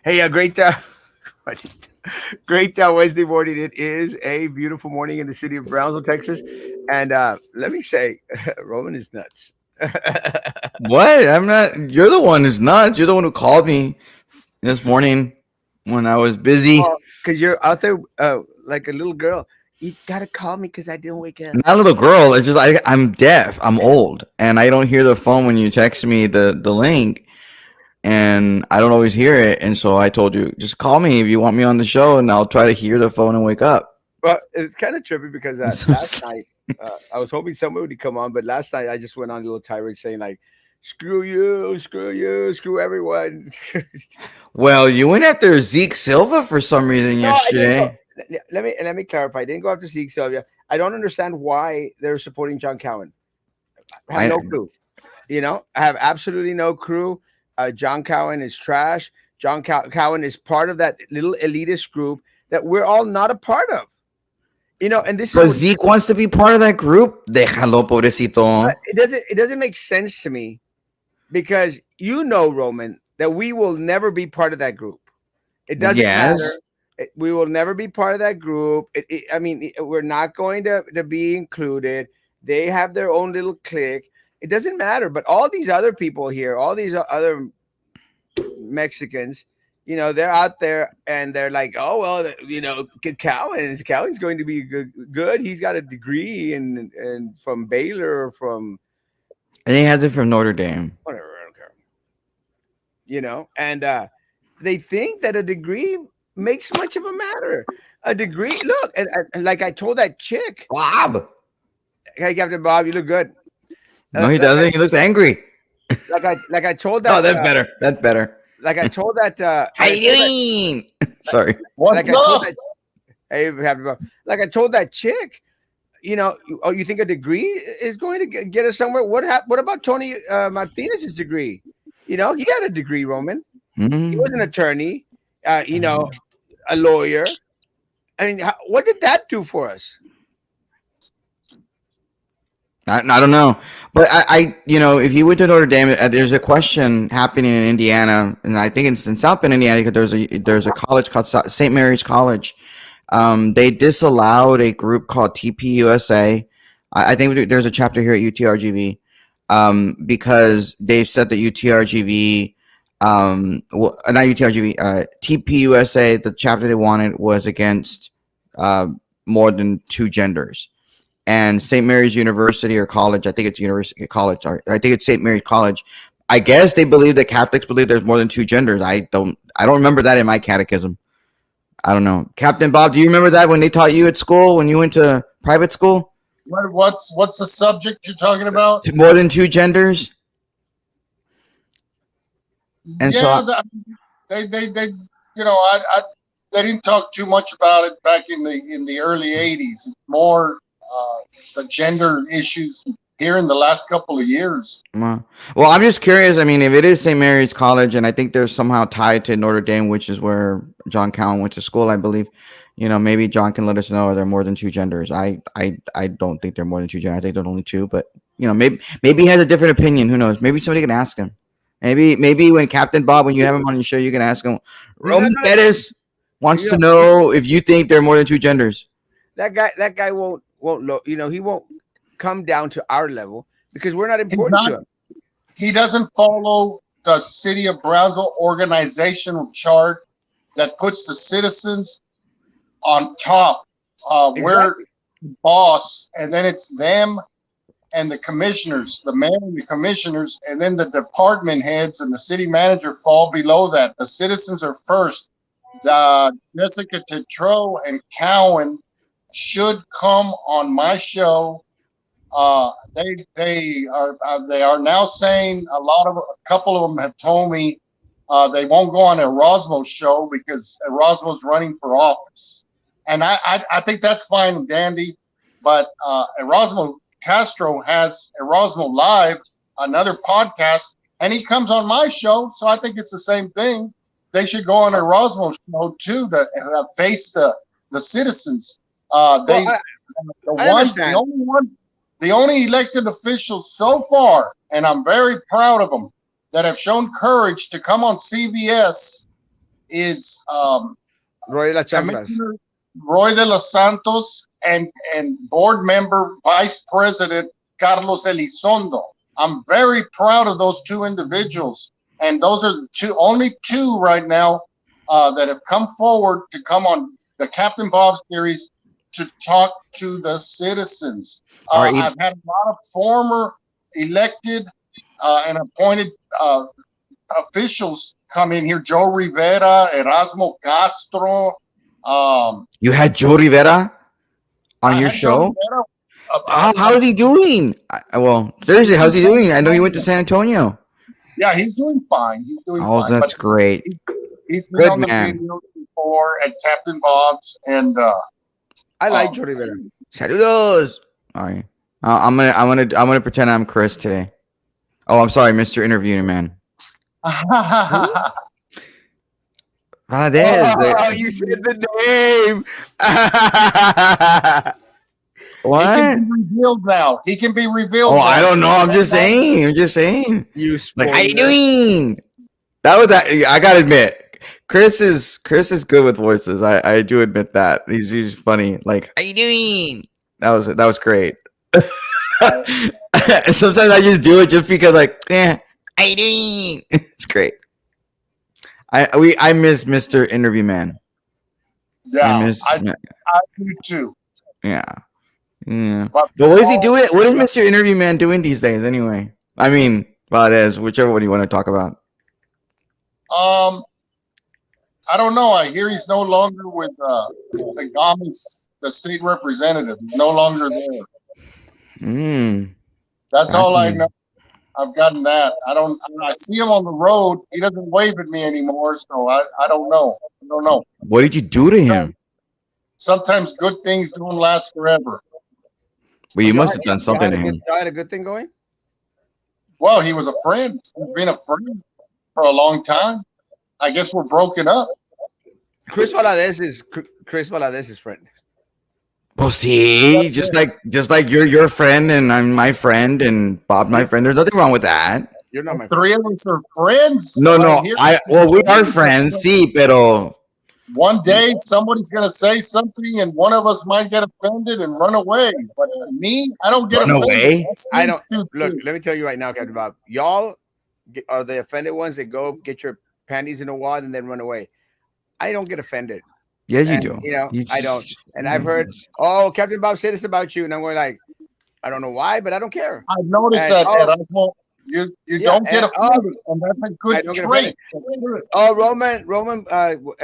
Hey, a great great Wednesday morning. It is a beautiful morning in the city of Brownsville, Texas, and let me say, Roman is nuts. What? I'm not. You're the one who's nuts. You're the one who called me this morning when I was busy. Oh, because you're out there like a little girl. You gotta call me because I didn't wake up. Not a little girl. It's just I'm deaf. I'm old, and I don't hear the phone when you text me the link, and I don't always hear it. And so I told you, just call me if you want me on the show, and I'll try to hear the phone and wake up. Well, it's kind of trippy because So last night I was hoping someone would come on, but last night I just went on a little tirade saying like, screw you, screw everyone." well, you went after Zeke Silva for some reason No, I didn't go. yesterday. Let me clarify. I didn't go after Zeke Sylvia. I don't understand why they're supporting John Cowan. I have I no clue. I have absolutely no clue. John Cowan is trash. Cowan is part of that little elitist group that we're all not a part of. And this is But what Zeke wants to be part of that group. Déjalo, pobrecito. it doesn't make sense to me because Roman, that we will never be part of that group. It doesn't Yes. matter. We will never be part of that group. We're not going to be included. They have their own little clique. It doesn't matter. But all these other people here, all these other Mexicans, they're out there and they're like, oh well, Cowan's going to be good. He's got a degree and from Baylor or from And he has it from Notre Dame. whatever. I don't care. And they think that a degree makes much of a matter. A degree, look, and like I told that chick, Bob. hey, Captain Bob, you look good. No, he Like doesn't. He looks angry. I told Oh, that, that's better. That's better. like I told that, How like I you told that, doing? Sorry. like What's I told up? that, hey, Captain Bob, like I told that chick, you think a degree is going to get us somewhere? What about Tony Martinez's degree? He got a degree, Roman. He was an Mm. attorney, a lawyer. I mean, what did that do for us? I don't know, but if you went to Notre Dame, there's a question happening in Indiana, and I think it's in South Bend, Indiana, because there's a college called St. Mary's College. They disallowed a group called TPUSA. I think there's a chapter here at UTRGV, because they said that UTRGV, not UTRGV, TPUSA, the chapter they wanted was against more than two genders. And St. Mary's University or college, I think it's University College, or I think it's St. Mary's College. I guess they believe that Catholics believe there's more than two genders. I don't remember that in my catechism. I don't know. Captain Bob, do you remember that when they taught you at school when you went to private school? What's the subject you're talking about? More than two genders? And so Yeah, they they didn't talk too much about it back in the early '80s. It's more the gender issues here in the last couple of years. well, I'm just curious. I mean, if it is St. Mary's College, and I think they're somehow tied to Notre Dame, which is where John Cowan went to school, I believe. Maybe John can let us know, are there more than two genders? I don't think they're more than two genders. I think there's only two, but maybe he has a different opinion. Who knows? Maybe somebody can ask him. Maybe when Captain Bob, when you have him on your show, you can ask him. Roman Perez wants to know if you think there are more than two genders. That guy won't he won't come down to our level because we're not He's important to not. him. He doesn't follow the city of Brownsville organizational chart that puts the citizens on top. We're Exactly. boss, and then it's them and the commissioners, the mayor and the commissioners, and then the department heads and the city manager fall below that. The citizens are first. Jessica Tetreault and Cowan should come on my show. They are now saying a couple of them have told me they won't go on Erasmo's show because Erasmo's running for office, and I think that's fine and dandy. But Erasmo Castro has Erasmo Live, another podcast, and he comes on my show, so I think it's the same thing. They should go on Erasmo's show too to face the citizens. Well, I understand. The only elected officials so far, and I'm very proud of them, that have shown courage to come on CBS is Roy de las Chanclas. Commissioner Roy de los Santos and board member Vice President Carlos Elizondo. I'm very proud of those two individuals, and those are only two right now that have come forward to come on the Captain Bob series to talk to the citizens. I've had a lot of former elected and appointed officials come in here. Joe Rivera, Erasmo Castro. You had Joe Rivera on your show? How's he doing? Well, seriously, how's he doing? I know he went to San Antonio. Yeah, he's doing fine. He's doing fine. That's great. He's been on the videos before at Captain Bob's, and I like Joe Rivera. Saludos. All right, I'm gonna pretend I'm Chris today. Oh, I'm sorry, Mr. Interviewer Man. Valdez. Oh, you said the name. What? He can be revealed now. He can be revealed. Oh, now. I don't know. I'm just saying. You like, how you doing? That was that. I gotta admit, Chris is good with voices. I do admit that. He's funny. Like, how you doing? That was great. Sometimes I just do it just because, like, how you doing? It's great. I miss Mr. Interview Man. Yeah, I do too. Yeah. But what is he doing? What is Mr. Interview Man doing these days anyway? I mean, Valdez, whichever one you want to talk about. I don't know. I hear he's no longer with the Gamis, the state representative. He's no longer there. That's all I know. I've gotten that. I see him on the road. He doesn't wave at me anymore, so I don't know. I don't know. What did you do to him? Sometimes good things don't last forever. Well, you must have done something to him. You had a good thing going? Well, he was a friend. He's been a friend for a long time. I guess we're broken up. Chris Valadez is friend. Well, see, just like you're your friend and I'm my friend and Bob's my friend. There's nothing wrong with that. You're not my friend. Three of us are friends. No. We are friends. Sí, pero one day somebody's gonna say something and one of us might get offended and run away. But me, I don't get offended. Away? I don't. Look, let me tell you right now, Captain Bob. Y'all are the offended ones that go get your panties in a wad and then run away. I don't get offended. Yes, you do. You know, I don't. And I've heard, Captain Bob said this about you, and I'm going like, I don't know why, but I don't care. I've noticed that. You don't get offended, and that's a good trait. Roman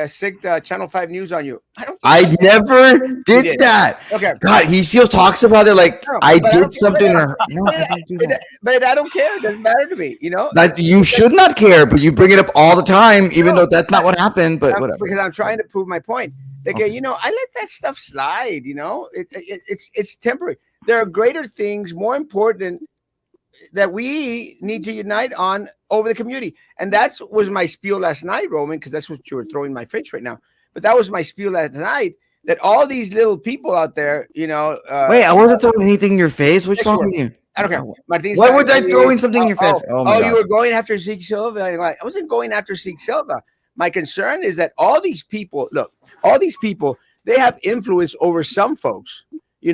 sick Channel 5 News on you. I never did that. Okay. God, he still talks about it like I did something. No, I didn't do that. But I don't care. It doesn't matter to me. You know that you should not care, but you bring it up all the time, even though that's not what happened. But whatever. Because I'm trying to prove my point. Like, I let that stuff slide. You know, it's temporary. There are greater things, more important, that we need to unite on over the community. And that was my spiel last night, Roman, because that's what you were throwing in my face right now. But that was my spiel last night, that all these little people out there, wait, I wasn't throwing anything in your face. What's wrong with you? I don't care. Why was I throwing something in your face? Oh, you were going after Zeke Silva. I wasn't going after Zeke Silva. My concern is that all these people, they have influence over some folks, they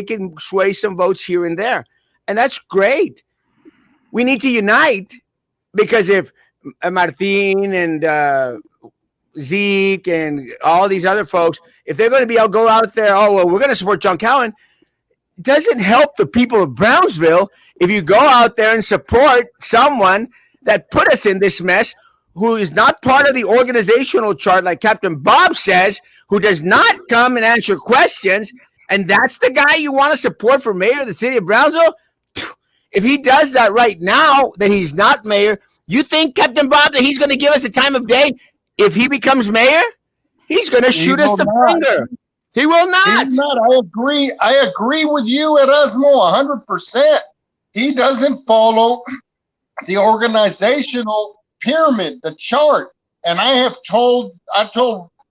can sway some votes here and there. And that's great. We need to unite, because if Martin and Zeke and all these other folks, if they're going to go out there, we're going to support John Cowan, it doesn't help the people of Brownsville if you go out there and support someone that put us in this mess, who is not part of the organizational chart, like Captain Bob says, who does not come and answer questions, and that's the guy you want to support for mayor of the city of Brownsville? If he does that right now, that he's not mayor, you think, Captain Bob, that he's going to give us the time of day if he becomes mayor? He's going to shoot us the finger. He will not. He's not. I agree with you, Erasmo, 100%. He doesn't follow the organizational pyramid, the chart. And I told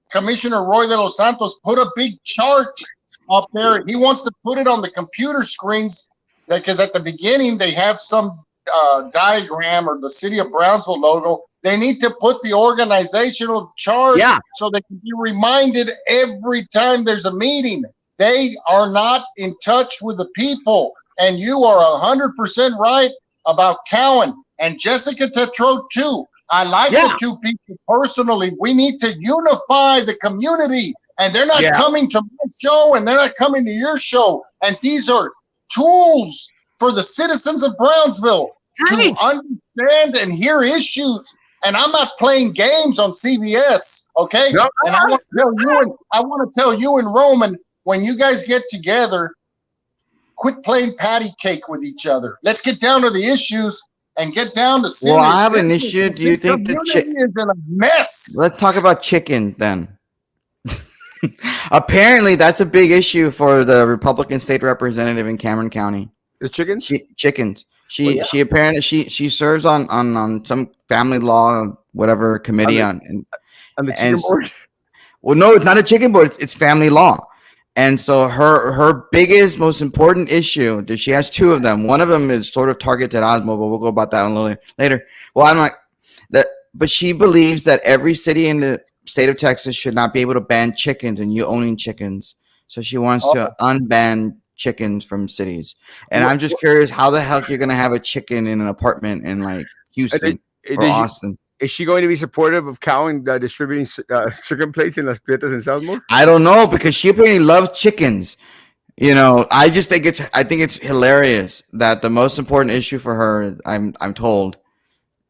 Commissioner Roy de los Santos, put a big chart up there. He wants to put it on the computer screens, because at the beginning they have some diagram or the city of Brownsville logo, They need to put the organizational chart Yeah. so they can be reminded every time there's a meeting. They are not in touch with the people. And you are 100% right about Cowan and Jessica Tetro, too. I like Yeah. the two people personally. We need to unify the community. And they're not Yeah. coming to my show and they're not coming to your show. And these are tools for the citizens of Brownsville to Right. understand and hear issues. And I'm not playing games on CBS, okay? No, And I want to tell you and Roman, when you guys get together, quit playing patty cake with each other. Let's get down to the issues and get down to serious Well, I have an business. issue. Do you This think the community is in a mess? Let's talk about chicken then. Apparently, that's a big issue for the Republican state representative in Cameron County. The chickens. Chickens. Well, yeah. She apparently she serves on some family law whatever committee And the chicken and board. well, no, it's not a chicken board. It's family law. And so her biggest, most important issue, she has two of them. One of them is sort of targeted Erasmo, but we'll go about that a little later. Well, I'm like that, but she believes that every city in the state of Texas should not be able to ban chickens and you owning chickens. So she wants to unban chickens from cities. And I'm just curious how the heck you're gonna have a chicken in an apartment in like Houston or Austin. Is she going to be supportive of Cowan distributing chicken plates in Las Prietas and Southmore? I don't know because she apparently loves chickens. You know, I think it's hilarious that the most important issue for her, I'm told,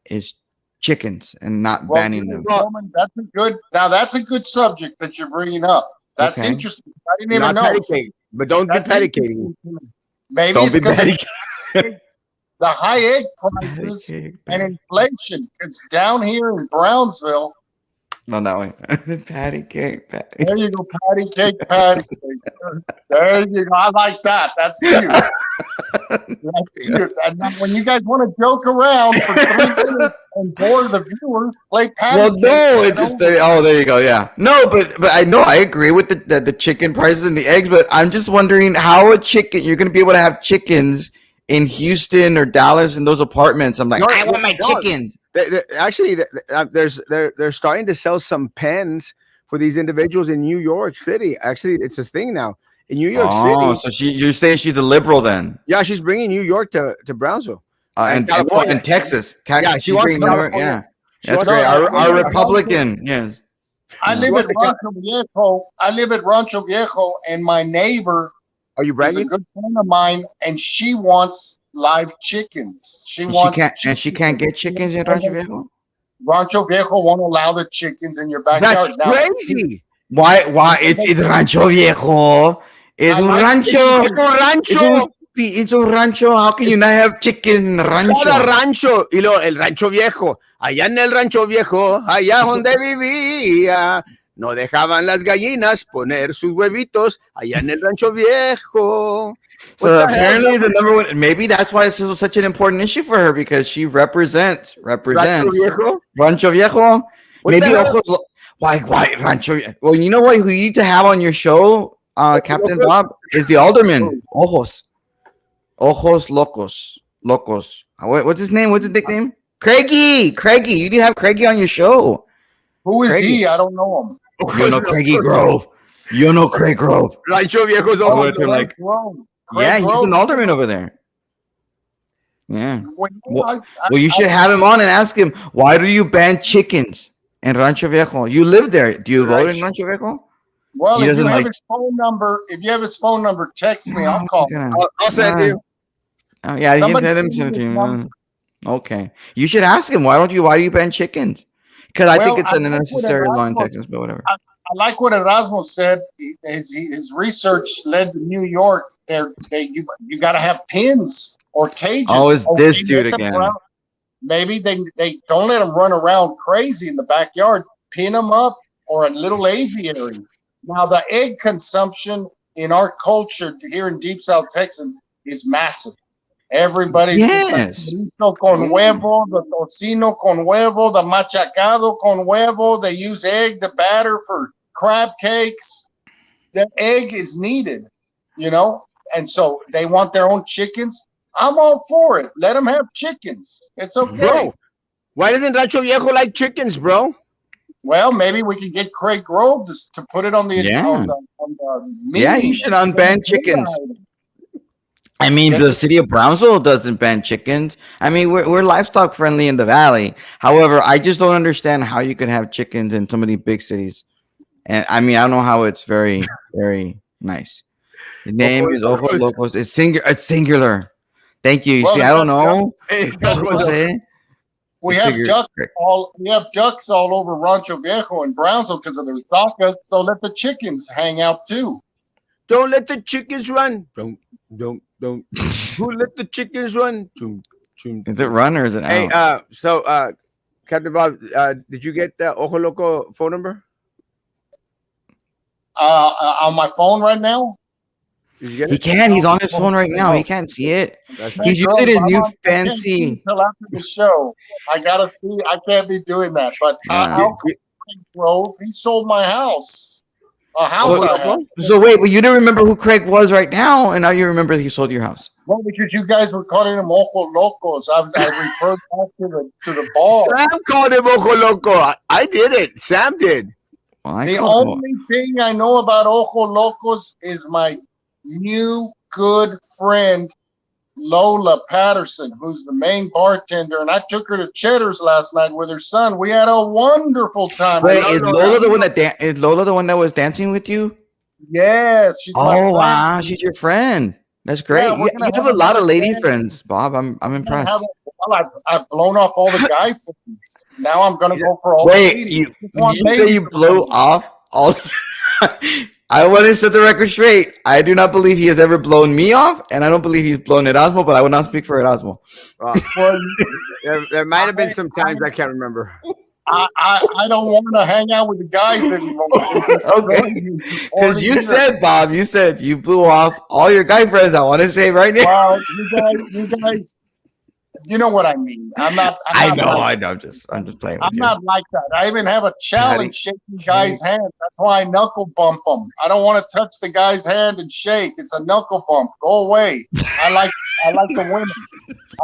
is chickens and not banning them. Roman, that's a good subject that you're bringing up. That's interesting. I didn't even know. But don't be patty caking. Maybe Don't it's be patty because the high egg prices and inflation. Because down here in Brownsville, No, that way. Patty cake. there you go, patty cake. There you go. I like that. That's cute. That's cute. And then when you guys want to joke around for 3 minutes and bore the viewers, play patty Well, cake. no, it's just there you go. Yeah, no, but I know I agree with the chicken prices and the eggs, but I'm just wondering how you're going to be able to have chickens in Houston or Dallas in those apartments. I'm like, No, I want my chickens. Actually, they're starting to sell some pens for these individuals in New York City. Actually, it's a thing now in New York City. So you're saying she's a liberal then? Yeah, she's bringing New York to Brownsville. And Texas. Yeah, she wants New York. Yeah, that's great. Our Republican. Yes. I live at Rancho Viejo. And my neighbor Are you is a bragging? good friend of mine, and she wants live chickens. She can't get chickens in Rancho Viejo. Rancho Viejo won't allow the chickens in your backyard. That's crazy. Why? It's Rancho Viejo. It's un rancho. It's un rancho. How can you not have chicken in rancho? Cada rancho. Y el rancho viejo. Allá en el rancho viejo, allá donde vivía, no dejaban las gallinas poner sus huevitos allá en el rancho viejo. So apparently the number one, maybe that's why this is such an important issue for her because she represents Rancho viejo. Rancho Viejo. Maybe Ojos. Why Rancho? Well, you know what? Who you need to have on your show, Captain Bob, is the alderman. Ojos Locos. What's his name? What's his nickname? Craigie. You need to have Craigie on your show. Who is he? I don't know him. You know Craigie Grove. You know Craig Grove. Rancho viejo's over like. Yeah, he's an alderman over there. Yeah. Well, you should have him on and ask him, why do you ban chickens in Rancho Viejo? You live there. Do you vote in Rancho Viejo? Well, if you have his phone number, text me. I'll call him. I'll send you. Oh, yeah, you can send it to you. Okay. You should ask him, why do you ban chickens? Because I think it's an unnecessary law in Texas, but whatever. I like what Erasmo said. His research led to New York. You got to have pins or cages. Oh, it's this dude again. Maybe they don't let them run around crazy in the backyard. Pin them up or a little aviary. Now, the egg consumption in our culture here in Deep South Texas is massive. Everybody's the con huevo, the tocino con huevo, the machacado con huevo. They use egg, the batter for crab cakes. The egg is needed, and so they want their own chickens. I'm all for it. Let them have chickens. It's okay. Bro, Why doesn't Rancho Viejo like chickens, bro? Well, maybe we could get Craig Grove to put it Yeah, on the yeah. You menu. should unban chickens. I mean, Get the the city of Brownsville doesn't ban chickens. I mean, we're livestock friendly in the valley. However, I just don't understand how you could have chickens in so many big cities. And I mean, I don't know how it's very, very nice. The Ojo, name is Ojo Locos. It's singular. It's singular. Thank you. You well, see, they I don't got know. ducks. hey, Jose. We It's have singular. ducks all over Rancho Viejo and Brownsville because of their soccer. So let the chickens hang out too. don't let the chickens run. Don't. Who let the chickens run? Chum, chum, Is it chum. run or is it Hey, out? Captain Bob, did you get the Ojo Loco phone number? On my phone right now. Did you get He it? can. He's on his Oh, phone right now. He no. can't see it. That's Hey, right. He's using girls, his new I can't see fancy. until after the show. I gotta see. I can't be doing that. But Yeah. I'll call Craig Grove. He sold my house, a house Ojo So, I had. Loco? so wait, but you didn't remember who Craig was right now, and now you remember he sold your house. Well, because you guys were calling him Ojo Locos, I referred back to the bar. Sam called him Ojo Loco. I did it. Sam did. Well, I The called him. only thing I know about Ojo Locos is my new good friend Lola Patterson, who's the main bartender, and I took her to Cheddar's last night with her son. We had a wonderful time. I Wait, love is Lola. Lola the one that is Lola the one that was dancing with you? Yes, she's my Oh friend. wow, she's your friend. That's Yeah, great. we're You gonna have have a lot of another lady dance. friends, Bob. I'm We're gonna have impressed. well, I've blown off all the guy friends. Now I'm gonna go for all the Wait, ladies. you Just did want you say ladies you blew around me. off all? I want to set the record straight. I do not believe he has ever blown me off, and I don't believe he's blown Erasmo. But I will not speak for Erasmo. Well, There might have been some I, times I can't remember. I don't want to hang out with the guys anymore. They destroy Okay, you before because the you year. said, Bob, you said you blew off all your guy friends. I want to say right now. Well, you guys, you know what I mean. I'm I not know, like, I know. I'm just playing with I'm you. not like that. I even have a How do you- challenge shaking guys' hands. That's why I knuckle bump them. I don't want to touch the guy's hand and shake. It's a knuckle bump. Go away. I like the women.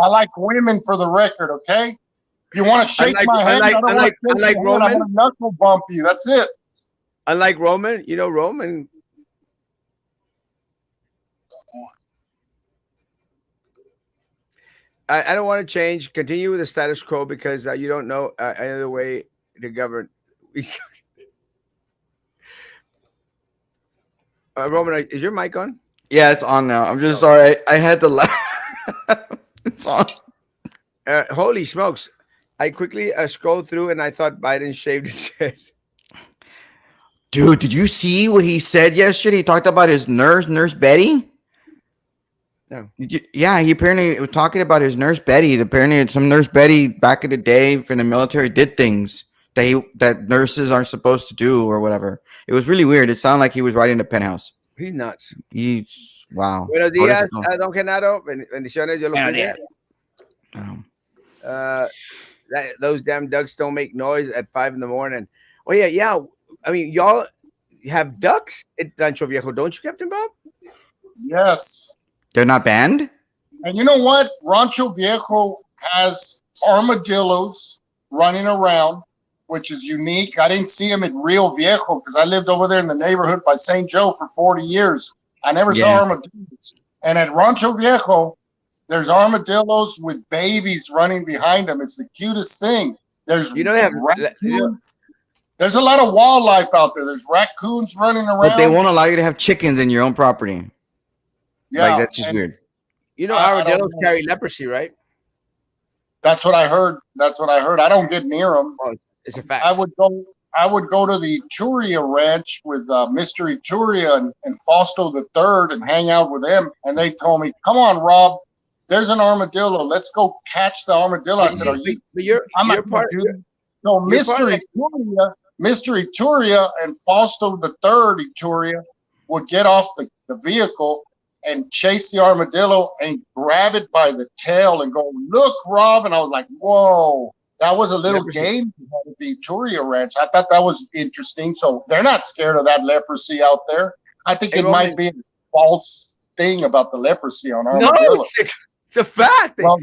I like women for the record. Okay. If you want to shake my hand, I don't want to shake Unlike your hand. I'm Roman, gonna knuckle bump you. That's it. unlike Roman, you know Roman. I don't want to change. Continue with the status quo because you don't know any other way to govern. Roman, is your mic on? Yeah, it's on now. I'm just sorry. I had to laugh. It's on. Holy smokes! I quickly scrolled through and I thought Biden shaved his head. Dude, did you see what he said yesterday? He talked about his Nurse Betty. No. Yeah, he apparently was talking about his Nurse Betty. Apparently, some Nurse Betty back in the day from the military did things that nurses aren't supposed to do or whatever. It was really weird. It sounded like he was writing a penthouse. He's nuts. Wow. Buenos días, don Genaro. Bendiciones, Dios lo Buenos cuide. Um, Those damn ducks don't make noise at 5 in the morning. Oh yeah. I mean, y'all have ducks at Rancho Viejo, don't you, Captain Bob? Yes. they're not banned? And you know what? Rancho Viejo has armadillos running around, which is unique. I didn't see them at Rio Viejo because I lived over there in the neighborhood by St. Joe for 40 years. I never saw Yeah. armadillos. And at Rancho Viejo, there's armadillos with babies running behind them. It's the cutest thing. There's You know they have raccoons. There's a lot of wildlife out there. There's raccoons running around. But they won't allow you to have chickens in your own property. Yeah, Like, that's just and weird. You know I don't armadillos know. carry leprosy, right? That's what I heard. That's what I heard. I don't get near them. Well, it's a fact. I would go to the Turia Ranch with Mystery Turia and Fausto the Third and hang out with them. And they told me, "Come on, Rob, there's an armadillo. Let's go catch the armadillo." I said, "Are you?" But you're I'm you're not part. gonna do that. So you're part of Mystery Turia and Fausto the Third Turia would get off the vehicle and chase the armadillo and grab it by the tail and go, "Look, Rob!" And I was like, "Whoa." That was a little Leprosy. game at the Turia Ranch. I thought that was interesting. So they're not scared of that leprosy out there. I think Hey, it Roman. might be a false thing about the leprosy on No, armadillo. it's a fact. Well,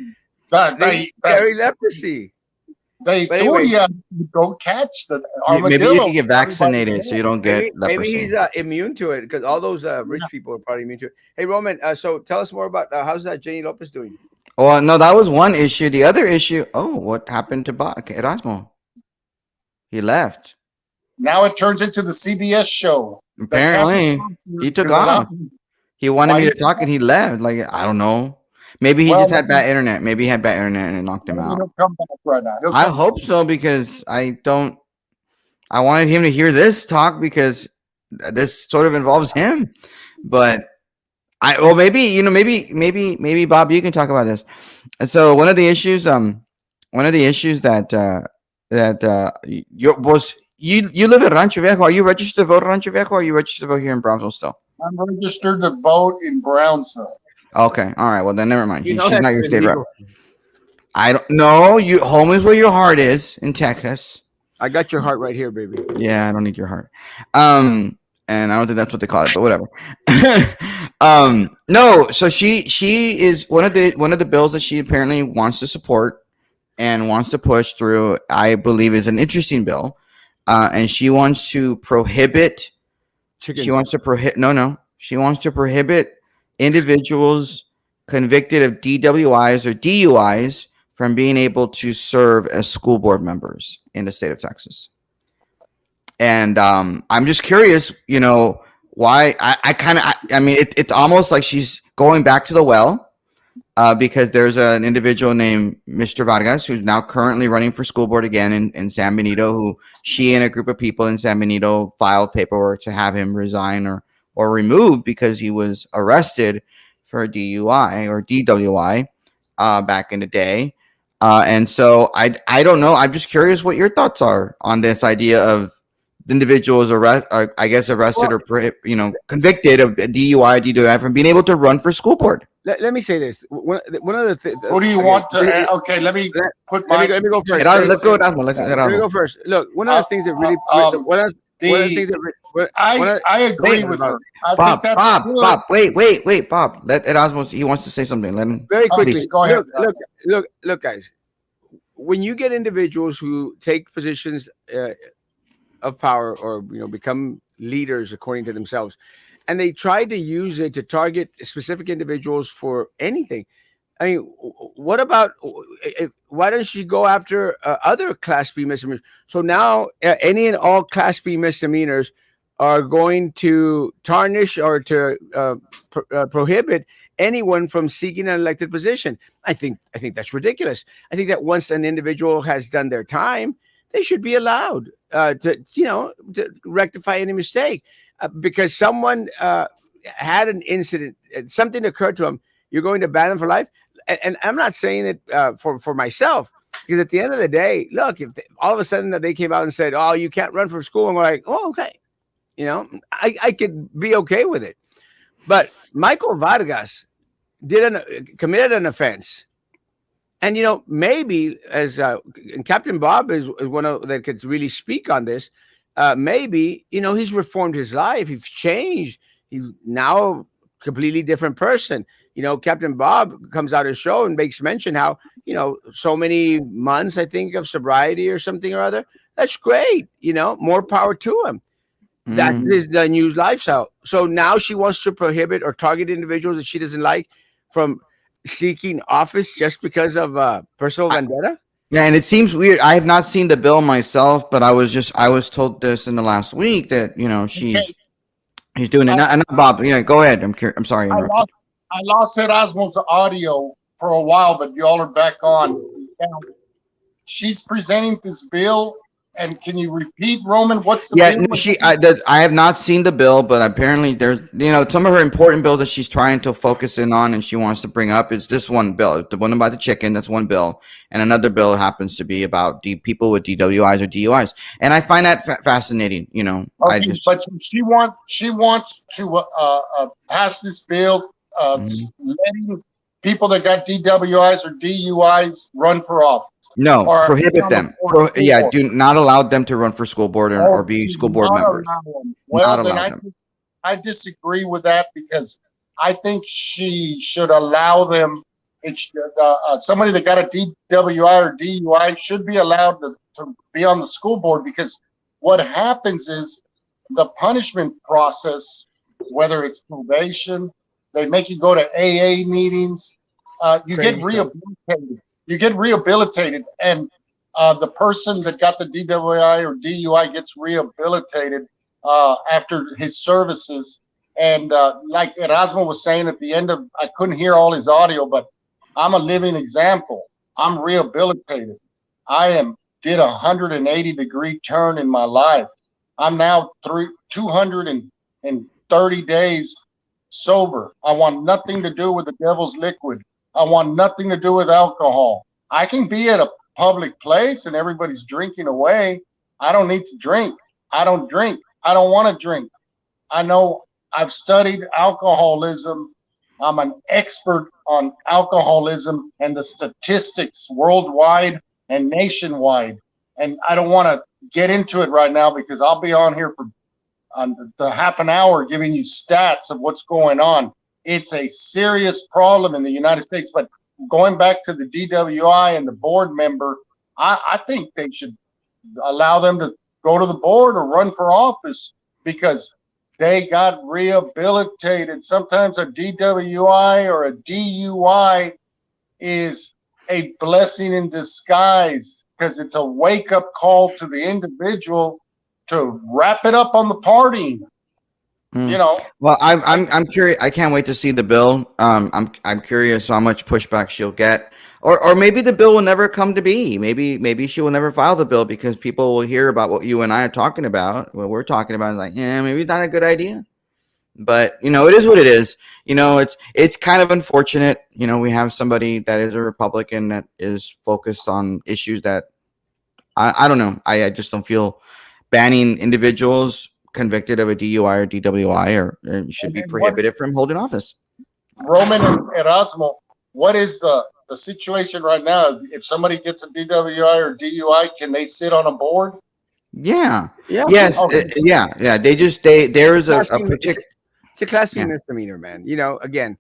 They carry leprosy. They But told anyway, you don't catch the Maybe you armadillo. can get Everybody vaccinated so can. you don't get maybe leprosy. he's immune to it because all those rich people are probably immune to it. Hey, Roman, so tell us more about how's that Jenny Lopez doing? Oh no, that was one issue. The other issue. Oh, what happened to Erasmo? He left. Now it turns into the CBS show. The cancer Apparently, he concert took is allowed. off. He wanted Why me do to you think talk, that? and he left. Like I don't know. Maybe he Well, just had bad internet. Maybe he had bad internet and it knocked him maybe out. he'll come back right now. He'll I come back. hope so because I don't. I wanted him to hear this talk because this sort of involves him. But well, maybe maybe Bob, you can talk about this. So one of the issues you was you live in Rancho Viejo. Are you registered to vote in Rancho Viejo? Or are you registered to vote here in Brownsville still? I'm registered to vote in Brownsville. Okay, all right. Well, then never mind. You know She's that's not your state rep. illegal. I don't know. You home is where your heart is in Texas. I got your heart right here, baby. Yeah, I don't need your heart. And I don't think that's what they call it, but whatever. No. So she is one of the bills that she apparently wants to support and wants to push through. I believe is an interesting bill, and she wants to prohibit. She Chickens. wants to prohibit. No, no. She wants to prohibit individuals convicted of DWIs or DUIs from being able to serve as school board members in the state of Texas. And I'm just curious, why I kind of, I mean, it's almost like she's going back to the well because there's an individual named Mr. Vargas who's now currently running for school board again in San Benito, who she and a group of people in San Benito filed paperwork to have him resign or removed because he was arrested for a DUI or DWI back in the day. And so I don't know. I'm just curious what your thoughts are on this idea of individuals I guess arrested Well, or convicted of DUI, DWI from being able to run for school board. let me say this. One of the Who do you okay, want to? Okay, let me let, put let me my. go. Let me go first. Let's go with Erasmo. Let's Let me go first. Look, one of Uh, the things that really um, one of the things the that one of, I agree Wait, with her. I think Bob, that's Bob, good. Bob. Wait, Bob. Let Erasmo. He wants to say something. Let him. very Okay, quickly. Please. go ahead. Look, guys. When you get individuals who take positions of power or become leaders according to themselves, and they try to use it to target specific individuals for anything. I mean, what about why don't you go after other Class B misdemeanors? So now any and all Class B misdemeanors are going to tarnish or to prohibit anyone from seeking an elected position. I think that's ridiculous. I think that once an individual has done their time, they should be allowed to rectify any mistake because someone had an incident, something occurred to them. You're going to ban them for life, and I'm not saying it for myself, because at the end of the day, look, if all of a sudden that they came out and said, "Oh, you can't run for school," and we're like, "Oh, okay," I could be okay with it. But Michael Vargas committed an offense, and maybe as and Captain Bob is one of that could really speak on this. Maybe he's reformed his life. He's changed. He's now a completely different person. Captain Bob comes out of his show and makes mention how so many months, I think, of sobriety or something or other. That's great. More power to him. That Mm. is the new lifestyle. So now she wants to prohibit or target individuals that she doesn't like from seeking office just because of personal vendetta. Yeah, and it seems weird. I have not seen the bill myself, but I was told this in the last week that Okay, he's doing it. I, Not Bob. Yeah, go ahead. I'm sorry. I I interrupted. lost I lost Erasmo's audio for a while, but y'all are back on. Now, she's presenting this bill, and can you repeat, Roman? What's the Yeah, bill? no, I have not seen the bill, but apparently there's some of her important bills that she's trying to focus in on and she wants to bring up is this one bill, the one about the chicken. That's one bill, and another bill happens to be about people with DWIs or DUIs, and I find that fascinating. I Okay, just but she wants to pass this bill, mhm. letting people that got DWIs or DUIs run for office No, or be prohibit on the them. school Yeah, board. do not allow them to run for school board or Oh, be do school board not members. allow them. Not Well, then allow them. I disagree with that because I think she should allow them Somebody that got a DWI or DUI should be allowed to be on the school board, because what happens is the punishment process, whether it's probation, they make you go to AA meetings, you get Crazy stuff. rehabilitated. You get rehabilitated, and the person that got the DWI or DUI gets rehabilitated after his services. And like Erasmo was saying at the end of, I couldn't hear all his audio, but I'm a living example. I'm rehabilitated. I did a 180-degree turn in my life. I'm now 230 days sober. I want nothing to do with the devil's liquid. I want nothing to do with alcohol. I can be at a public place and everybody's drinking away. I don't need to drink. I don't drink. I don't want to drink. I know I've studied alcoholism. I'm an expert on alcoholism and the statistics worldwide and nationwide. And I don't want to get into it right now because I'll be on here for the half an hour giving you stats of what's going on. It's a serious problem in the United States. But going back to the DWI and the board member, I think they should allow them to go to the board or run for office, because they got rehabilitated. Sometimes a DWI or a DUI is a blessing in disguise, because it's a wake-up call to the individual to wrap it up on the partying. You know. Well, I'm curious. I can't wait to see the bill. I'm curious how much pushback she'll get, or maybe the bill will never come to be. Maybe she will never file the bill because people will hear about what you and I are talking about. What we're talking about, like, yeah, maybe it's not a good idea. But it is what it is. It's kind of unfortunate. We have somebody that is a Republican that is focused on issues that I don't know. I just don't feel banning individuals convicted of a DUI or DWI or should be prohibited from holding office. Roman and Erasmo, what is the situation right now? If somebody gets a DWI or DUI, can they sit on a board? Yeah. Yeah. Yes. Okay. Yeah. There's a particular. It's a Class B Yeah. misdemeanor, man. Again.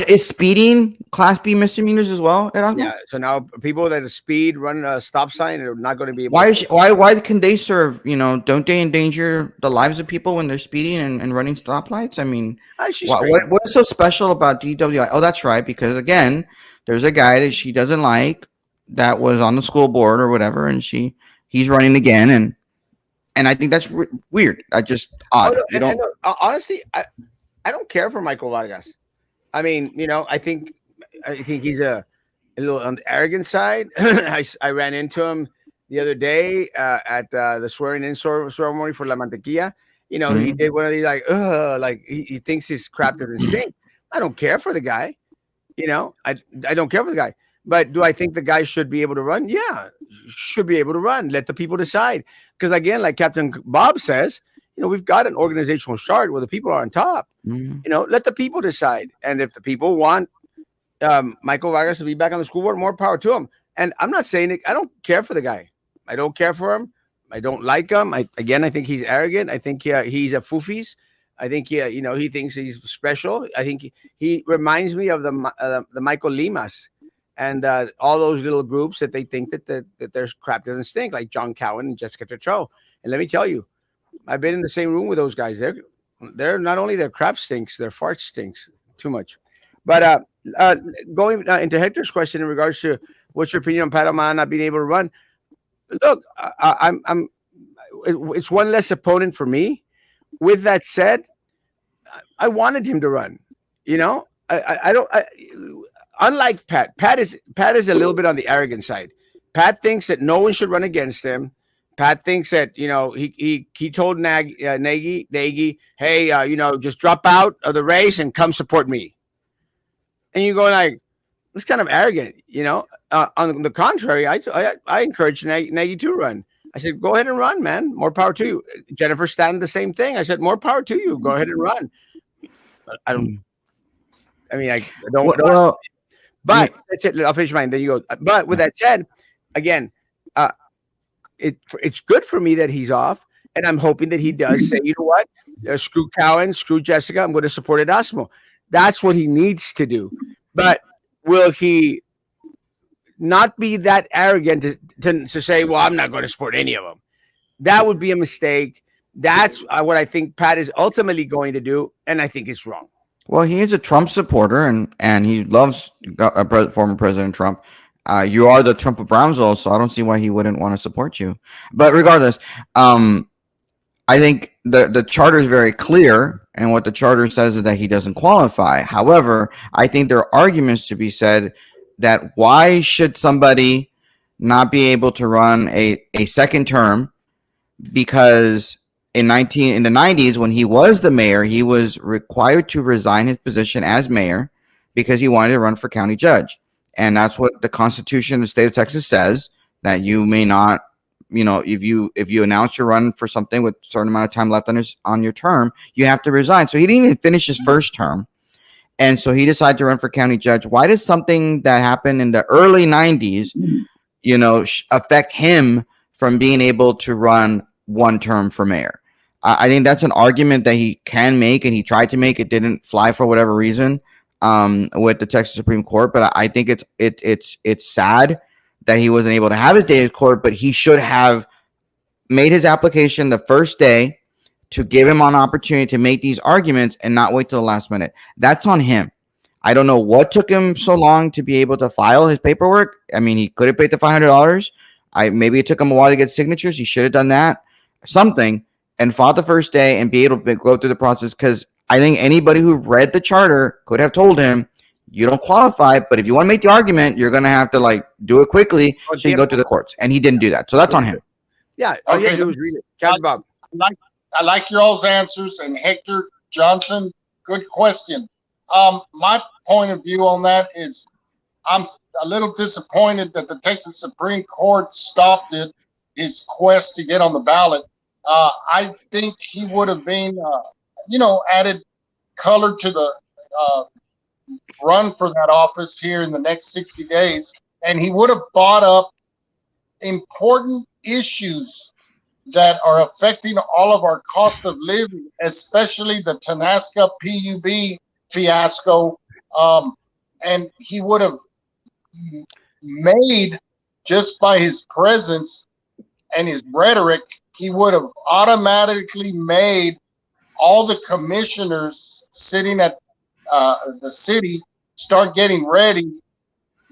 Is speeding Class B misdemeanors as well? Erasmo? Yeah. So now people that speed, run a stop sign, are not going to be able. Why can they serve? Don't they endanger the lives of people when they're speeding and running stoplights? I mean, what's so special about DWI? Oh, that's right, because again, there's a guy that she doesn't like that was on the school board or whatever, and he's running again, and I think that's weird. I just odd. Honestly, I don't care for Michael Vargas. I mean, I think he's a little on the arrogant side. I ran into him the other day at the swearing-in ceremony for La Mantequilla. He did one of these like he thinks his crap doesn't stink. I don't care for the guy. I don't care for the guy. But do I think the guy should be able to run? Yeah, should be able to run. Let the people decide. Because again, like Captain Bob says, we've got an organizational chart where the people are on top. Let the people decide. And if the people want Michael Vargas to be back on the school board, more power to him. And I'm not saying it. I don't care for the guy. I don't care for him. I don't like him. I think he's arrogant. I think he's a foofis. I think he thinks he's special. I think he reminds me of the Michael Limas and all those little groups that they think that their crap doesn't stink, like John Cowan and Jessica Tetroe. And let me tell you, I've been in the same room with those guys. They're not only their crap stinks, their fart stinks too much. But going into Hector's question in regards to what's your opinion on Panama not being able to run? Look, it's one less opponent for me. With that said, I wanted him to run. I don't. Unlike Pat, Pat is a little bit on the arrogant side. Pat thinks that no one should run against him. Pat thinks that he told Nagy, hey, just drop out of the race and come support me. And you go like, it's kind of arrogant, On the contrary, I encouraged Nagy to run. I said, go ahead and run, man. More power to you. Jennifer Stanton, the same thing. I said, more power to you. Go ahead and run. I don't. Well, but that's it. I'll finish mine. Then you go. But with that said, again, it's good for me that he's off, and I'm hoping that he does say, you know what, screw Cowan, screw Jessica. I'm going to support Erasmo. That's what he needs to do. But will he not be that arrogant to say, well, I'm not going to support any of them? That would be a mistake. That's what I think Pat is ultimately going to do, and I think it's wrong. Well, he is a Trump supporter, and he loves former President Trump. You are the Trump of Brownsville, so I don't see why he wouldn't want to support you. But regardless, I think the charter is very clear, and what the charter says is that he doesn't qualify. However, I think there are arguments to be said that why should somebody not be able to run a second term, because in the 90s, when he was the mayor, he was required to resign his position as mayor because he wanted to run for county judge. And that's what the Constitution of the state of Texas says, that you may not, if you announce your run for something with a certain amount of time left on your term, you have to resign. So he didn't even finish his first term. And so he decided to run for county judge. Why does something that happened in the early 90s, affect him from being able to run one term for mayor? I think that's an argument that he can make, and he tried to make. It didn't fly for whatever reason with the Texas Supreme Court. But I think it's sad that he wasn't able to have his day in court. But he should have made his application the first day to give him an opportunity to make these arguments and not wait till the last minute. That's on him. I don't know what took him so long to be able to file his paperwork. I mean, he could have paid the $500. Maybe it took him a while to get signatures. He should have done that, something, and fought the first day and be able to go through the process. Because I think anybody who read the charter could have told him, you don't qualify, but if you want to make the argument, you're going to have to do it quickly so you go to the courts. And he didn't do that. So that's on him. Yeah. All you have to do is read it. Captain Bob. I like your all's answers. And Hector Johnson, good question. My point of view on that is I'm a little disappointed that the Texas Supreme Court stopped his quest to get on the ballot. I think he would have been, added color to the run for that office here in the next 60 days. And he would have brought up important issues that are affecting all of our cost of living, especially the Tenaska PUB fiasco. And he would have made, just by his presence and his rhetoric, he would have automatically made all the commissioners sitting at the city start getting ready,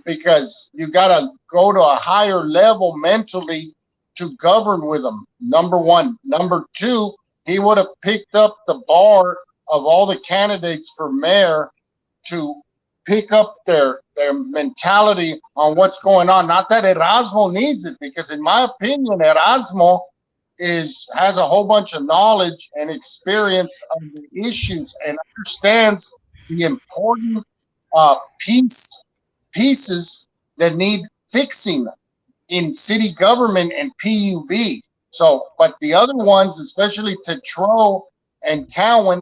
because you got to go to a higher level mentally to govern with them. Number one. Number two, he would have picked up the bar of all the candidates for mayor to pick up their mentality on what's going on. Not that Erasmo needs it, because in my opinion, Erasmo has a whole bunch of knowledge and experience of the issues and understands the important pieces that need fixing in city government and PUB. So, but the other ones, especially Tetro and Cowan,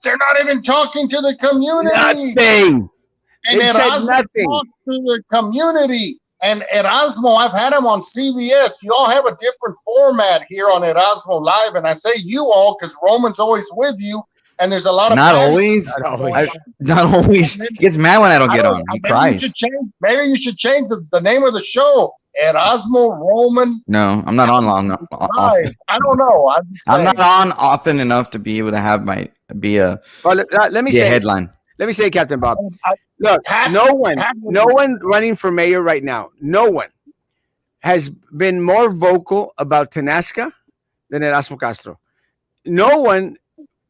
they're not even talking to the community. Nothing. And They said Erasmo nothing. talks to the community. And Erasmo, I've had him on CBS. You all have a different format here on Erasmo Live. And I say you all because Roman's always with you. And there's a lot of Not always. Not always. He gets mad when I don't get on. He cries. Maybe you should change the name of the show. Erasmo Roman. No, I'm not on long. Often. I don't know. I'm not on often enough to be able to have be a headline. Let me say, Captain Bob. Look, no one running for mayor right now, no one has been more vocal about Tenaska than Erasmo Castro. No one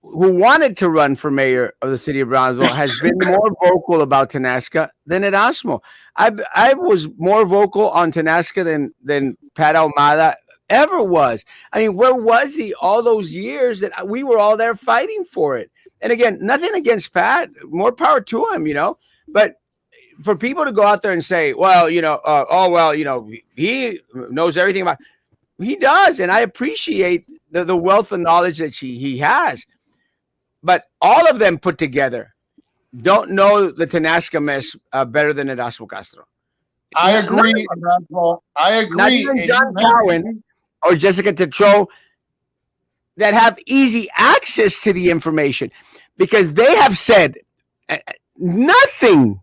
who wanted to run for mayor of the city of Brownsville has been more vocal about Tenaska than Erasmo. I was more vocal on Tenaska than Pat Ahumada ever was. I mean, where was he all those years that we were all there fighting for it? And again, nothing against Pat, more power to him, But for people to go out there and say, well, he knows everything about it. He does, and I appreciate the wealth of knowledge that he has. But all of them put together don't know the Tenaska mess better than Erasmo Castro. I agree, Erasmo. I agree. Not even John Cowan or Jessica Tetro that have easy access to the information, because they have said nothing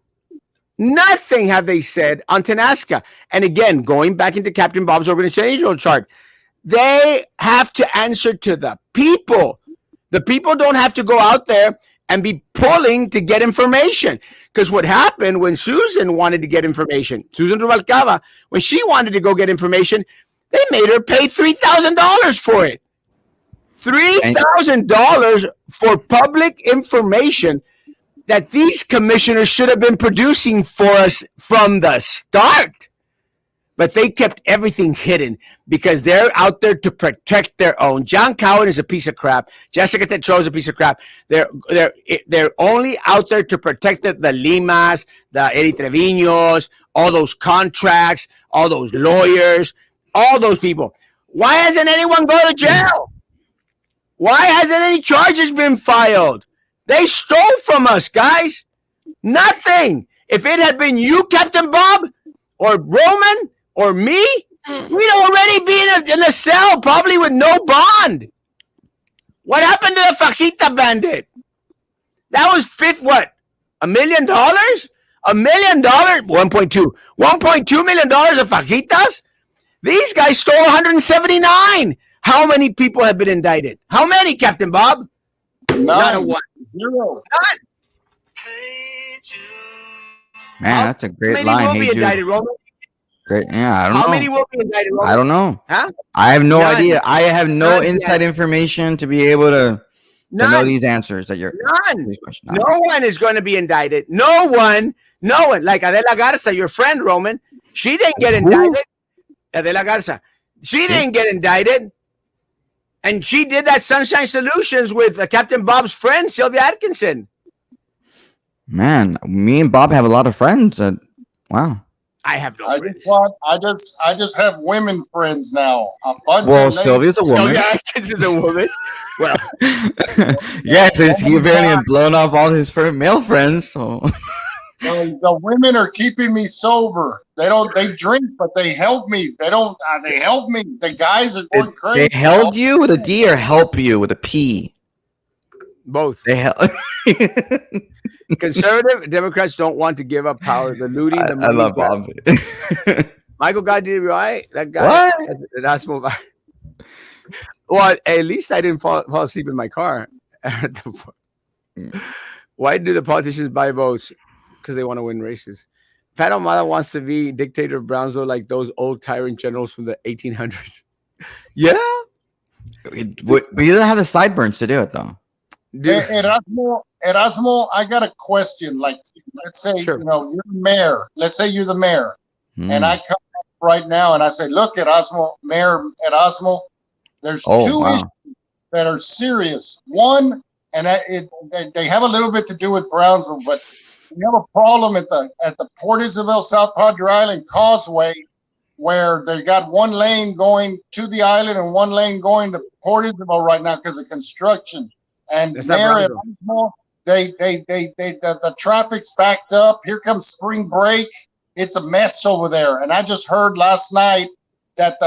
Nothing have they said on Tenasca. And again, going back into Captain Bob's organizational chart, they have to answer to the people. The people don't have to go out there and be pulling to get information. Because what happened when Susan wanted to get information, Susan Rubalcaba, when she wanted to go get information, they made her pay $3,000 for it. $3,000 for public information that these commissioners should have been producing for us from the start. But they kept everything hidden because they're out there to protect their own. John Cowan is a piece of crap. Jessica Tetro is a piece of crap. They're only out there to protect the Limas, the Eddie Treviños, all those contracts, all those lawyers, all those people. Why hasn't anyone gone to jail? Why hasn't any charges been filed? They stole from us, guys. Nothing. If it had been you, Captain Bob, or Roman, or me, we'd already be in a cell, probably with no bond. What happened to the Fajita bandit? That was what? $1 million? $1 million? 1.2. $1.2 million of fajitas? These guys stole 179. How many people have been indicted? How many, Captain Bob? Not a one. Zero. None. Man, that's a great How many line. will Hey, be Jude. indicted, Roman? Great. Yeah, I don't know. How many will be indicted, Roman? I don't know. Huh? I have no None. idea. I have no None inside yet. information to be able to know None. these answers that you're. None. these questions. No one is going to be indicted. No one. No one. Like Adela Garza, your friend, Roman. She didn't get indicted. Adela Garza. She didn't get indicted. And she did that Sunshine Solutions with Captain Bob's friend, Sylvia Atkinson. Man, me and Bob have a lot of friends. Wow. I have no I friends. just have women friends now. A bunch Well, of Sylvia's a woman. Sylvia Atkinson's a woman. Well, Yeah, since he apparently had blown off all his male friends. So. the women are keeping me sober. They drink, but they help me. They help me. The guys are going crazy. They held you with a D or help you with a P? both. They held. Conservative Democrats don't want to give up power. The looting, the I love Bob. Michael God did it right. That guy. What? Erasmo. Well, at least I didn't fall asleep in my car. Why do the politicians buy votes? Because they want to win races. Pat Ahumada wants to be dictator of Brownsville like those old tyrant generals from the 1800s. Yeah. But you don't have the sideburns to do it, though. Dude. Erasmo, I got a question. Like, let's say, Sure. you're the mayor. Let's say you're the mayor. Hmm. And I come up right now and I say, look, Mayor Erasmo, there's two issues that are serious. One, and they have a little bit to do with Brownsville, but we have a problem at the Port Isabel South Padre Island Causeway, where they got one lane going to the island and one lane going to Port Isabel right now because of construction. And That's not Mayor Brownsville. Erasmo, the traffic's backed up. Here comes spring break. It's a mess over there. And I just heard last night that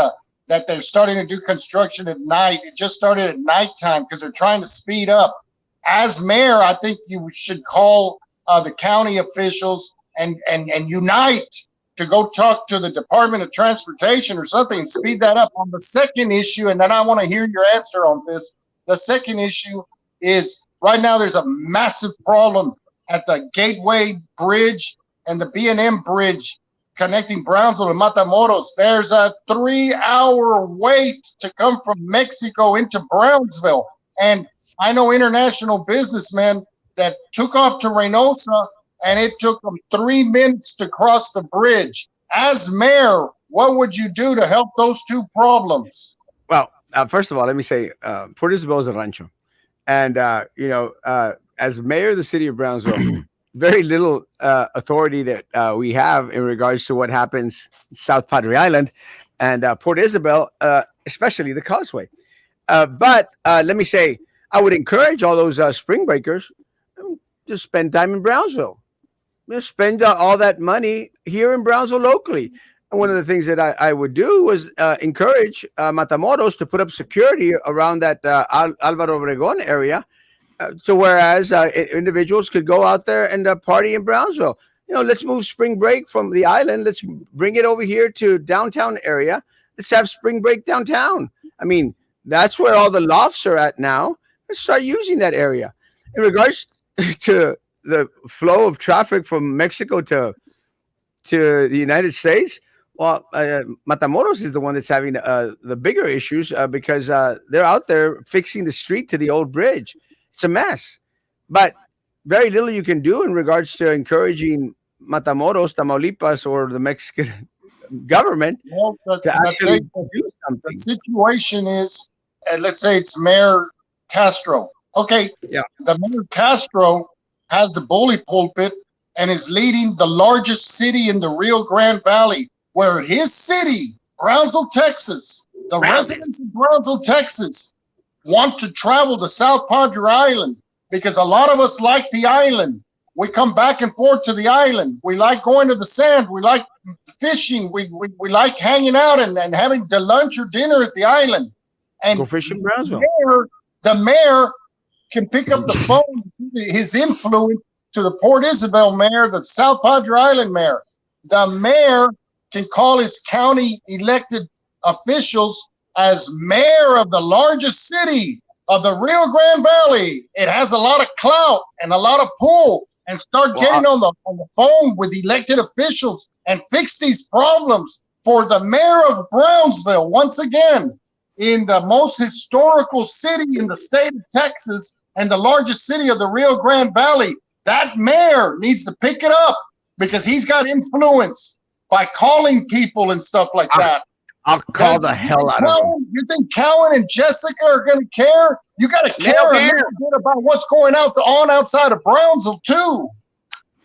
they're starting to do construction at night. It just started at nighttime because they're trying to speed up. As mayor, I think you should call the county officials and unite to go talk to the Department of Transportation or something and speed that up. On the second issue, and then I want to hear your answer on this. The second issue is right now there's a massive problem at the Gateway Bridge and the B&M Bridge connecting Brownsville to Matamoros. There's a 3-hour wait to come from Mexico into Brownsville. And I know international businessmen that took off to Reynosa, and it took them 3 minutes to cross the bridge. As mayor, what would you do to help those two problems? Well, first of all, let me say, Port Isabel is a rancho. And, as mayor of the city of Brownsville, very little authority that we have in regards to what happens in South Padre Island and Port Isabel, especially the Causeway. But let me say, I would encourage all those spring breakers to spend time in Brownsville. Spend all that money here in Brownsville locally. And one of the things that I would do was encourage Matamoros to put up security around that Alvaro Obregón area. So whereas individuals could go out there and party in Brownsville. let's move spring break from the island. Let's bring it over here to downtown area. Let's have spring break downtown. I mean, that's where all the lofts are at now. Let's start using that area. In regards to the flow of traffic from Mexico to the United States, well, Matamoros is the one that's having the bigger issues because they're out there fixing the street to the old bridge. It's a mess, but very little you can do in regards to encouraging Matamoros, Tamaulipas, or the Mexican government Well, to actually do the something. situation is, let's say it's Mayor Castro. Okay, Yeah. the Mayor Castro has the bully pulpit and is leading the largest city in the Rio Grande Valley, where his city, Brownsville, Texas, the residents of Brownsville, Texas, want to travel to South Padre Island because a lot of us like the island. We come back and forth to the island. We like going to the sand. We like fishing. We like hanging out and having the lunch or dinner at the island. And Go fish in Brownsville. the mayor can pick up the phone, his influence to the Port Isabel mayor, the South Padre Island mayor. The mayor can call his county elected officials as mayor of the largest city of the Rio Grande Valley. It has a lot of clout and a lot of pull, and start getting on the phone with elected officials and fix these problems for the mayor of Brownsville. Once again, in the most historical city in the state of Texas and the largest city of the Rio Grande Valley, that mayor needs to pick it up because he's got influence by calling people and stuff like that. I'll call the hell out of him. You think Cowan and Jessica are going to care? You got to care a little bit about what's going on outside of Brownsville too.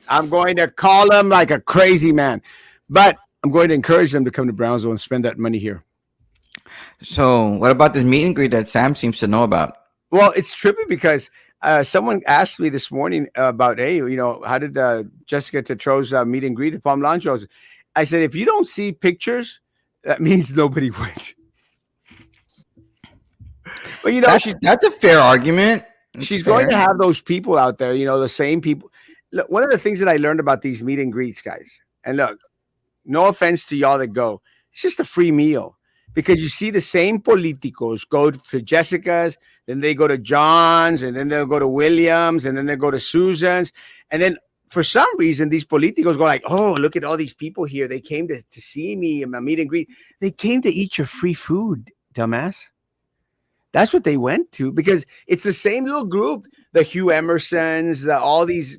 I'm going to call him like a crazy man, but I'm going to encourage them to come to Brownsville and spend that money here. So, what about this meet and greet that Sam seems to know about? Well, it's trippy because someone asked me this morning about, hey, how did Jessica Tetro's meet and greet at Palm Lanchos? I said, if you don't see pictures, that means nobody went. But that's a fair argument. She's going to have those people out there, the same people. Look, one of the things that I learned about these meet and greets, guys, and look, no offense to y'all that go, it's just a free meal because you see the same politicos go to Jessica's, then they go to John's, and then they'll go to Williams, and then they go to Susan's, and then for some reason, these politicos go like, oh, look at all these people here. They came to see me in my meet and greet. They came to eat your free food, dumbass. That's what they went to because it's the same little group. The Hugh Emersons, all these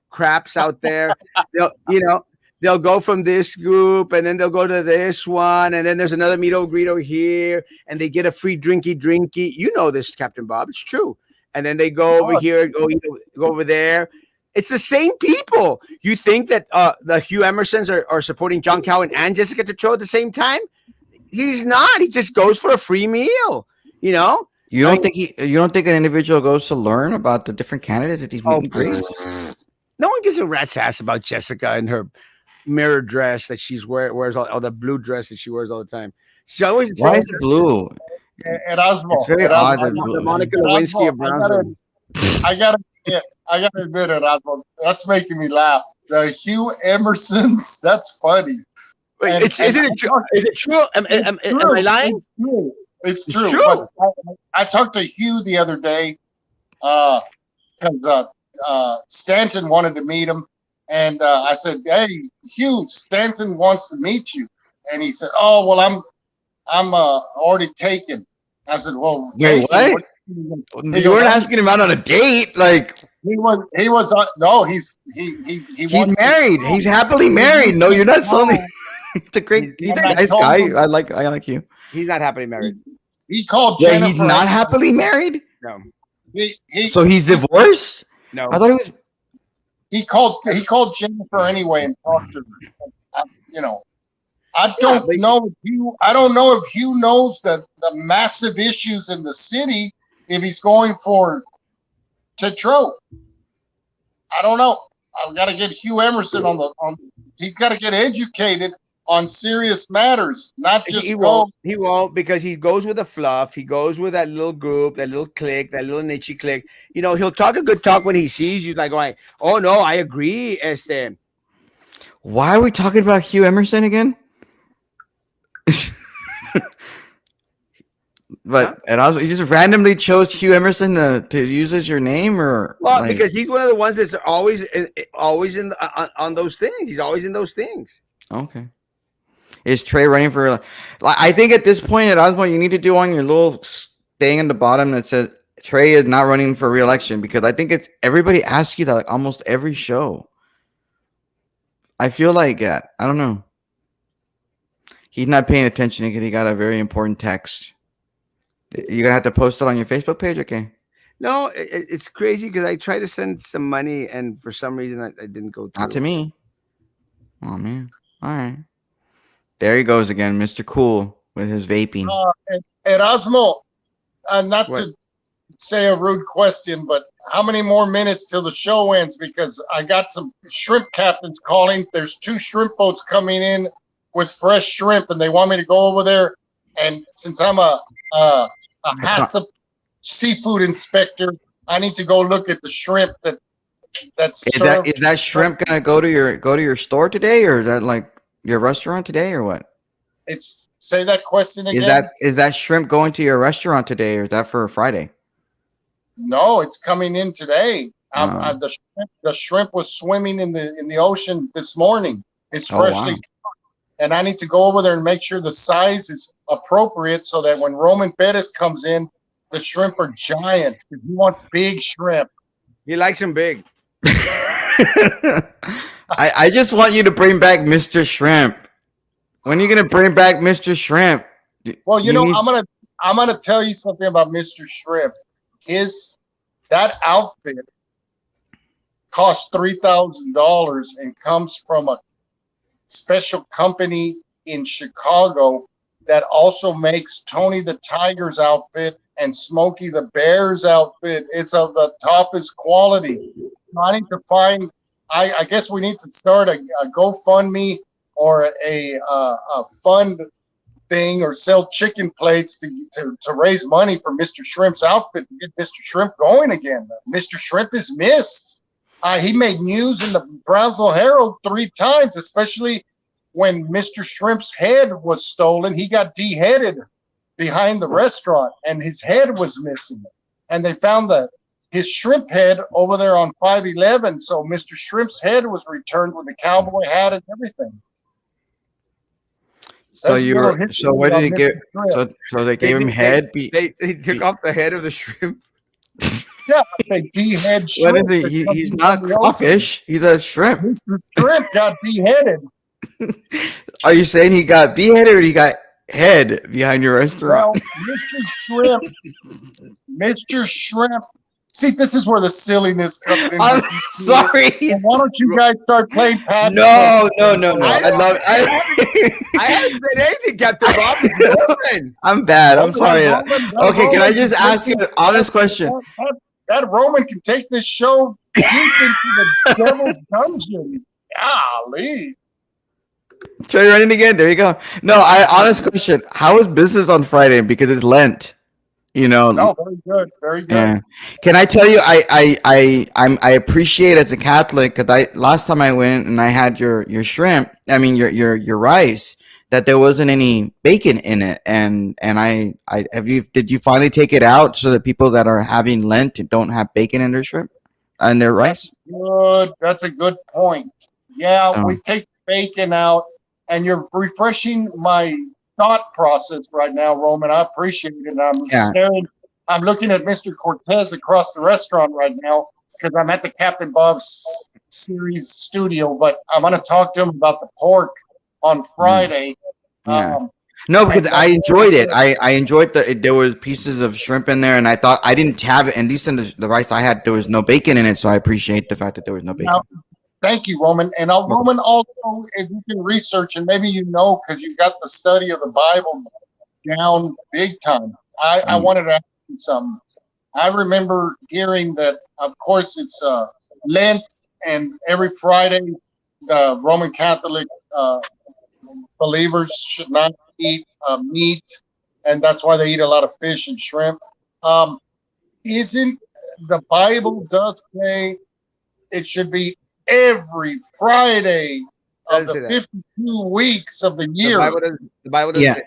craps out there. They'll go from this group and then they'll go to this one. And then there's another meet and greet over here and they get a free drinky. You know this, Captain Bob. It's true. And then they go over here, go over there. It's the same people. You think that the Hugh Emersons are supporting John Cowan and Jessica Tetro at the same time? He's not. He just goes for a free meal. You don't think an individual goes to learn about the different candidates at these meet and greets? No one gives a rat's ass about Jessica and her mirror dress that she's wears all the blue dress that she wears all the time. She's always why is it blue? Erasmo. It's very odd. The Monica Lewinsky of Brownsville. I gotta admit, Erasmo, that's making me laugh. The Hugh Emersons, that's funny. Wait, is it true? Am I lying? It's true. I talked to Hugh the other day because Stanton wanted to meet him. And I said, hey, Hugh, Stanton wants to meet you. And he said, oh, well, I'm already taken. I said, well, wait, what? You weren't asking him out on a date, like he was no, he's married. He's happily married. No, you're not telling me. He's a nice guy. I like you. He's not happily married. He called Jennifer. Yeah, he's not happily married? No. So he's divorced? No. I thought he was. He called Jennifer anyway and talked to her. I don't know if Hugh knows the massive issues in the city if he's going for Tetro. I don't know. I've got to get Hugh Emerson he's got to get educated on serious matters, not just he won't because he goes with the fluff. He goes with that little group, that little clique, that little niche clique. He'll talk a good talk when he sees you, like going, "Oh no, I agree, Why are we talking about Hugh Emerson again? Huh? But and also, you just randomly chose Hugh Emerson to use as your name, or Well, like because he's one of the ones that's always in on those things. He's always in those things. okay. Is Trey running for? Like, I think at this point at Osmo, you need to do on your little thing in the bottom that says Trey is not running for re-election, because I think it's everybody asks you that like almost every show. I feel like I don't know. He's not paying attention because he got a very important text. You're gonna have to post it on your Facebook page, okay? No, it's crazy because I tried to send some money and for some reason I didn't go Not to through. me. Oh man. All right. There he goes again, Mr. Cool with his vaping. Erasmo, not What? to say a rude question, but how many more minutes till the show ends? Because I got some shrimp captains calling. There's 2 shrimp boats coming in with fresh shrimp, and they want me to go over there. And since I'm a I can't- HACCP seafood inspector, I need to go look at the shrimp that's served. Is that shrimp gonna go to your store today, or is that like your restaurant today, or what? It's say that question again. Is that shrimp going to your restaurant today, or is that for Friday? No, it's coming in today. Uh, The shrimp was swimming in the ocean this morning. It's oh wow. freshly, and I need to go over there and make sure the size is appropriate so that when Roman Perez comes in, the shrimp are giant. He wants big shrimp. He likes him big. I just want you to bring back Mr. Shrimp. When are you gonna bring back Mr. Shrimp? Well, You need- I'm gonna tell you something about Mr. Shrimp. That outfit costs $3,000 and comes from a special company in Chicago that also makes Tony the Tiger's outfit and Smokey the Bear's outfit. It's of the toppest quality. I need to find. I guess we need to start a GoFundMe or a fund thing, or sell chicken plates to raise money for Mr. Shrimp's outfit to get Mr. Shrimp going again. Mr. Shrimp is missed. He made news in the Brownsville Herald 3 times, especially when Mr. Shrimp's head was stolen. He got deheaded behind the restaurant, and his head was missing. And they found his shrimp head over there on 511. So Mr. Shrimp's head was returned with the cowboy hat and everything. So what did he get? So they gave him head. They took off the head of the shrimp. Yeah, they dehead What shrimp. is he? He's not crawfish. He's a shrimp. Mr. Shrimp got deheaded. Are you saying he got beheaded, or he got head behind your restaurant? Well, Mr. Shrimp. See, this is where the silliness comes in. I'm sorry. And why don't you guys start playing Pat? No. I haven't said anything, Captain Bob. I'm bad. I'm sorry. Okay, can I just ask you an honest question? That Roman can take this show deep into the devil's dungeon. Golly. Try running again. There you go. No, honest question. How is business on Friday? Because it's Lent. You know. No, very good. Very good. Yeah. Can I tell you? I appreciate as a Catholic, because last time I went and I had your shrimp. I mean your rice. That there wasn't any bacon in it, and did you finally take it out so that people that are having Lent don't have bacon in their shrimp and their rice? Good. That's a good point. Yeah, we take bacon out, and you're refreshing my thought process right now, Roman. I appreciate it. I'm looking at Mr. Cortez across the restaurant right now because I'm at the Captain Bob's series studio, but I'm going to talk to him about the pork on Friday. Yeah. No, because I enjoyed it. I enjoyed there was pieces of shrimp in there, and I thought I didn't have it. At least in the rice I had, there was no bacon in it, so I appreciate the fact that there was no bacon. Now, thank you, Roman. And Roman, also, if you can research, and maybe you know because you got the study of the Bible down big time. I wanted to ask you something. I remember hearing that, of course, it's Lent, and every Friday, the Roman Catholic believers should not eat meat, and that's why they eat a lot of fish and shrimp. Isn't the Bible does say it should be every Friday of Doesn't the say that. 52 weeks of the The year. Bible doesn't. The Bible doesn't Yeah. say.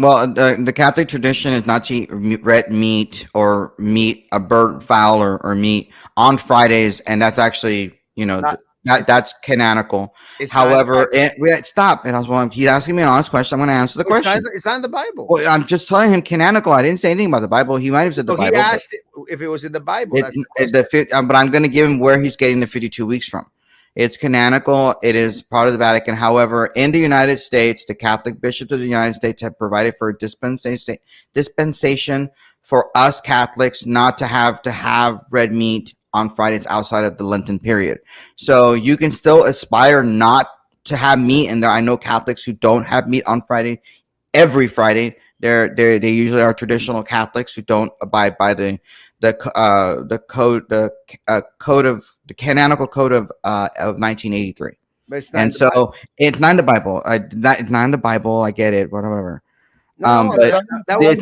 Well, the Catholic tradition is not to eat red meat or meat, a bird, fowl, or meat on Fridays, and that's actually, Not. It's, that's canonical. it's not in the However, Bible. stop. And I was wondering, he's asking me an honest question. I'm going to answer the It's not. question. It's not in the Bible. Well, I'm just telling him canonical. I didn't say anything about the Bible. He might have said the So he Bible, but asked if it was in the Bible. it, That's the question. but I'm going to give him where he's getting the 52 weeks from. It's canonical. It is part of the Vatican. However, in the United States, the Catholic bishops of the United States have provided for dispensation for us Catholics not to have red meat on Fridays outside of the Lenten period. So you can still aspire not to have meat. And I know Catholics who don't have meat on Friday, every Friday. They usually are traditional Catholics who don't abide by the canonical code of 1983. But it's not in And the Bible. so it's not in the Bible. It's not in the Bible. I get it. Whatever. No, But that was.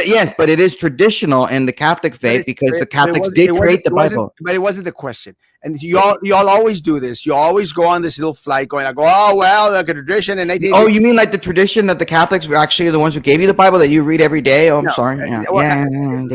yes, but it is traditional in the Catholic faith because the Catholics did create the Bible. But it wasn't the question. And y'all always do this. You always go on this little flight going, I go, oh well, like a tradition, and they did. Oh, you mean like the tradition that the Catholics were actually the ones who gave you the Bible that you read every day? Oh, I'm No, sorry. They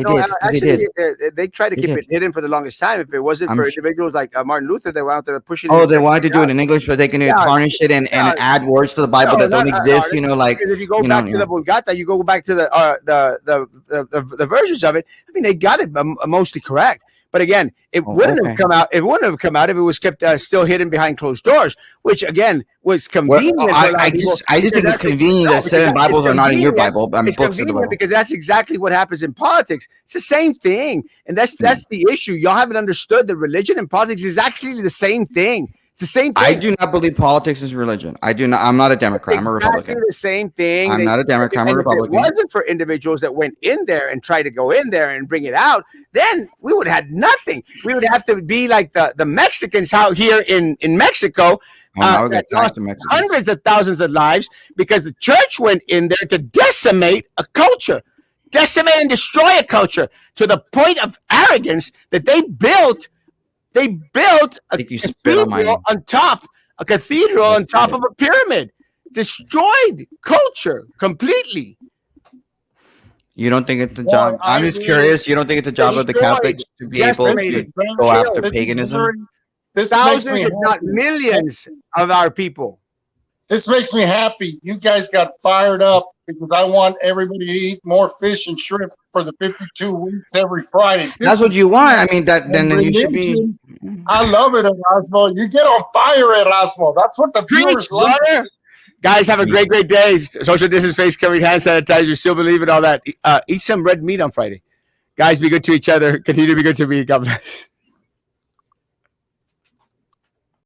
did. Actually, They did. they tried to They keep did. it hidden for the longest time. If it wasn't I'm for sure. individuals like Martin Luther, they were out there pushing. Oh, it they wanted to do it out. in English, but they can Yeah, tarnish it and yeah. add words to the Bible that don't exist. Like because if you go you back know, to the yeah. Vulgata, you go back to the versions of it. I mean, they got it mostly correct. But again, it Oh, wouldn't okay. have come out. It wouldn't have come out if it was kept still hidden behind closed doors, which again was Well, convenient. for a lot I of people, just think because it's convenient that because 7 Bibles it's are not in your convenient. Bible, but It's books of the convenient Bible. because that's exactly what happens in politics. It's the same thing, and that's the issue. Y'all haven't understood that religion and politics is actually the same thing. It's the same thing. I do not believe politics is religion. I do not. I'm not a Democrat. I'm a Exactly Republican. the same thing. I'm not a Democrat. I'm a And if Republican. it wasn't for individuals that went in there and tried to go in there and bring it out, then we would have had nothing. We would have to be like the Mexicans out here in Mexico. Now we're gonna That tax lost the Mexicans. hundreds of thousands of lives because the church went in there to decimate a culture, decimate and destroy a culture to the point of arrogance that they built a think you spit on my cathedral name. on top, a cathedral on top of a pyramid, destroyed culture completely. You don't think it's the Well, job? I'm just curious. You don't think it's the job of the Destroyed. Catholics to be Yes, able this to is go after This is paganism? this makes Thousands, me if not happy. millions, of our people. This makes me happy. You guys got fired up because I want everybody to eat more fish and shrimp for the 52 weeks every Friday. That's what you want. I mean, then you should be. I love it, Erasmo. You get on fire, Erasmo. That's what the Preach, viewers love. brother. Guys, have a great day. Social distance, face covering, hand sanitizer. Still believe in all that. Eat some red meat on Friday. Guys, be good to each other. Continue to be good to me. God bless.